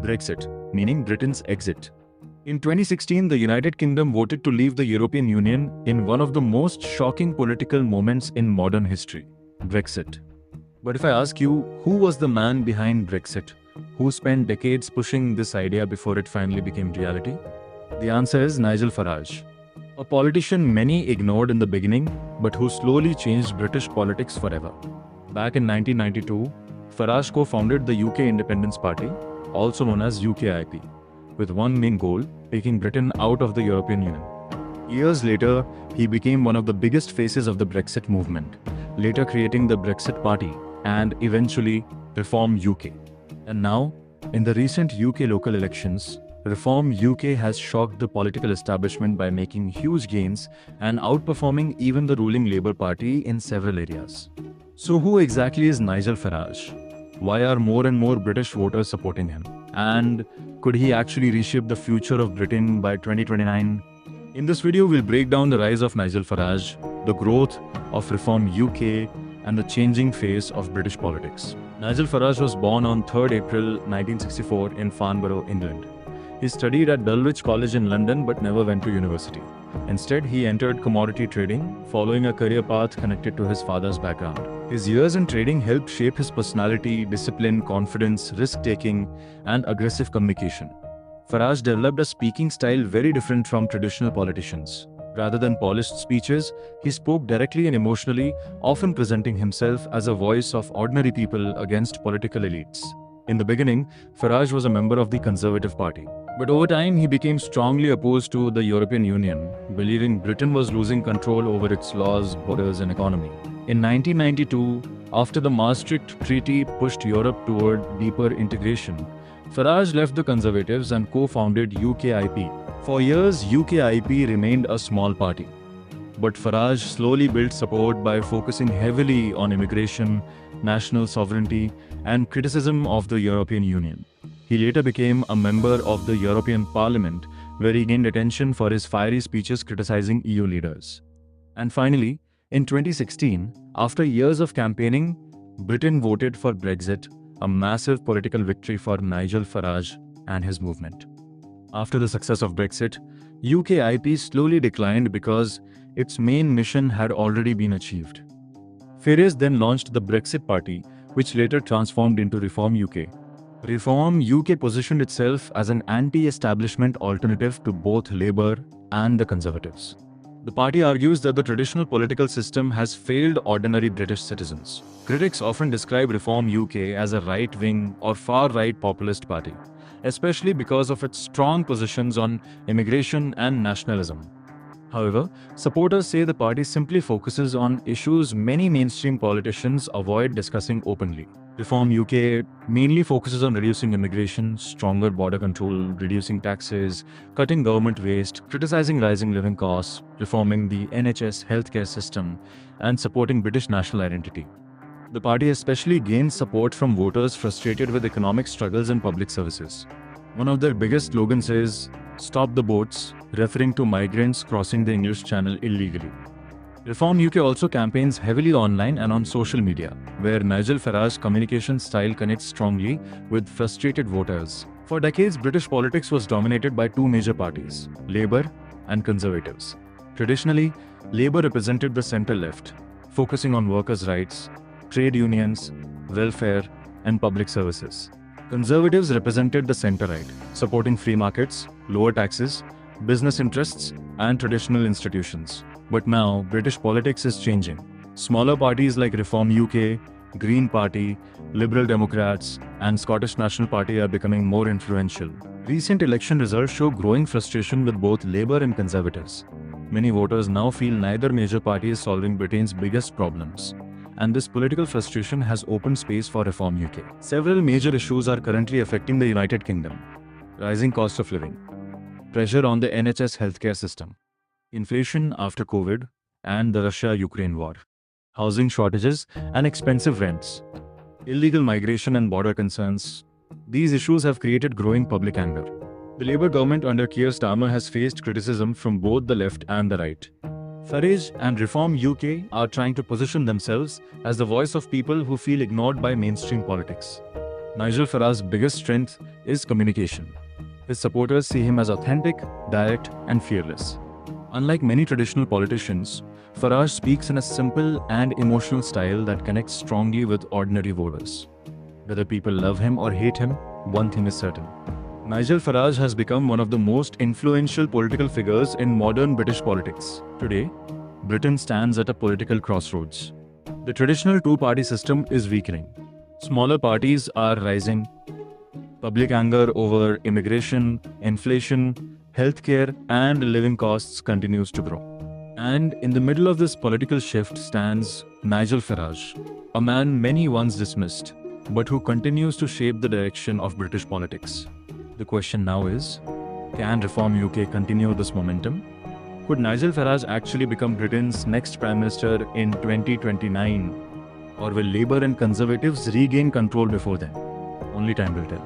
Brexit, meaning Britain's exit. In 2016, the United Kingdom voted to leave the European Union in one of the most shocking political moments in modern history, Brexit. But if I ask you, who was the man behind Brexit? Who spent decades pushing this idea before it finally became reality? The answer is Nigel Farage. A politician many ignored in the beginning, but who slowly changed British politics forever. Back in 1992, Farage co-founded the UK Independence Party, also known as UKIP, with one main goal, taking Britain out of the European Union. Years later, he became one of the biggest faces of the Brexit movement, later creating the Brexit Party and eventually Reform UK. And now, in the recent UK local elections, Reform UK has shocked the political establishment by making huge gains and outperforming even the ruling Labour Party in several areas. So who exactly is Nigel Farage? Why are more and more British voters supporting him? And could he actually reshape the future of Britain by 2029? In this video, we'll break down the rise of Nigel Farage, the growth of Reform UK, and the changing face of British politics. Nigel Farage was born on 3rd April 1964 in Farnborough, England. He studied at Dulwich College in London but never went to university. Instead, he entered commodity trading, following a career path connected to his father's background. His years in trading helped shape his personality, discipline, confidence, risk-taking, and aggressive communication. Farage developed a speaking style very different from traditional politicians. Rather than polished speeches, he spoke directly and emotionally, often presenting himself as a voice of ordinary people against political elites. In the beginning, Farage was a member of the Conservative Party. But over time, he became strongly opposed to the European Union, believing Britain was losing control over its laws, borders, and economy. In 1992, after the Maastricht Treaty pushed Europe toward deeper integration, Farage left the Conservatives and co-founded UKIP. For years, UKIP remained a small party. But Farage slowly built support by focusing heavily on immigration, national sovereignty, and criticism of the European Union. He later became a member of the European Parliament, where he gained attention for his fiery speeches criticizing EU leaders. And finally, in 2016, after years of campaigning, Britain voted for Brexit, a massive political victory for Nigel Farage and his movement. After the success of Brexit, UKIP slowly declined because its main mission had already been achieved. Farage then launched the Brexit Party, which later transformed into Reform UK. Reform UK positioned itself as an anti-establishment alternative to both Labour and the Conservatives. The party argues that the traditional political system has failed ordinary British citizens. Critics often describe Reform UK as a right-wing or far-right populist party, especially because of its strong positions on immigration and nationalism. However, supporters say the party simply focuses on issues many mainstream politicians avoid discussing openly. Reform UK mainly focuses on reducing immigration, stronger border control, reducing taxes, cutting government waste, criticizing rising living costs, reforming the NHS healthcare system, and supporting British national identity. The party especially gains support from voters frustrated with economic struggles and public services. One of their biggest slogans is, "Stop the boats," referring to migrants crossing the English Channel illegally. Reform UK also campaigns heavily online and on social media, where Nigel Farage's communication style connects strongly with frustrated voters. For decades, British politics was dominated by two major parties, Labour and Conservatives. Traditionally, Labour represented the centre-left, focusing on workers' rights, trade unions, welfare, and public services. Conservatives represented the centre-right, supporting free markets, lower taxes, business interests, and traditional institutions. But now, British politics is changing. Smaller parties like Reform UK, Green Party, Liberal Democrats, and Scottish National Party are becoming more influential. Recent election results show growing frustration with both Labour and Conservatives. Many voters now feel neither major party is solving Britain's biggest problems, and this political frustration has opened space for Reform UK. Several major issues are currently affecting the United Kingdom. Rising cost of living, pressure on the NHS healthcare system, inflation after COVID, and the Russia-Ukraine war, housing shortages and expensive rents, illegal migration and border concerns. These issues have created growing public anger. The Labour government under Keir Starmer has faced criticism from both the left and the right. Farage and Reform UK are trying to position themselves as the voice of people who feel ignored by mainstream politics. Nigel Farage's biggest strength is communication. His supporters see him as authentic, direct, and fearless. Unlike many traditional politicians, Farage speaks in a simple and emotional style that connects strongly with ordinary voters. Whether people love him or hate him, one thing is certain. Nigel Farage has become one of the most influential political figures in modern British politics. Today, Britain stands at a political crossroads. The traditional two-party system is weakening. Smaller parties are rising. Public anger over immigration, inflation, healthcare, and living costs continues to grow. And in the middle of this political shift stands Nigel Farage, a man many once dismissed, but who continues to shape the direction of British politics. The question now is, can Reform UK continue this momentum? Could Nigel Farage actually become Britain's next Prime Minister in 2029? Or will Labour and Conservatives regain control before then? Only time will tell.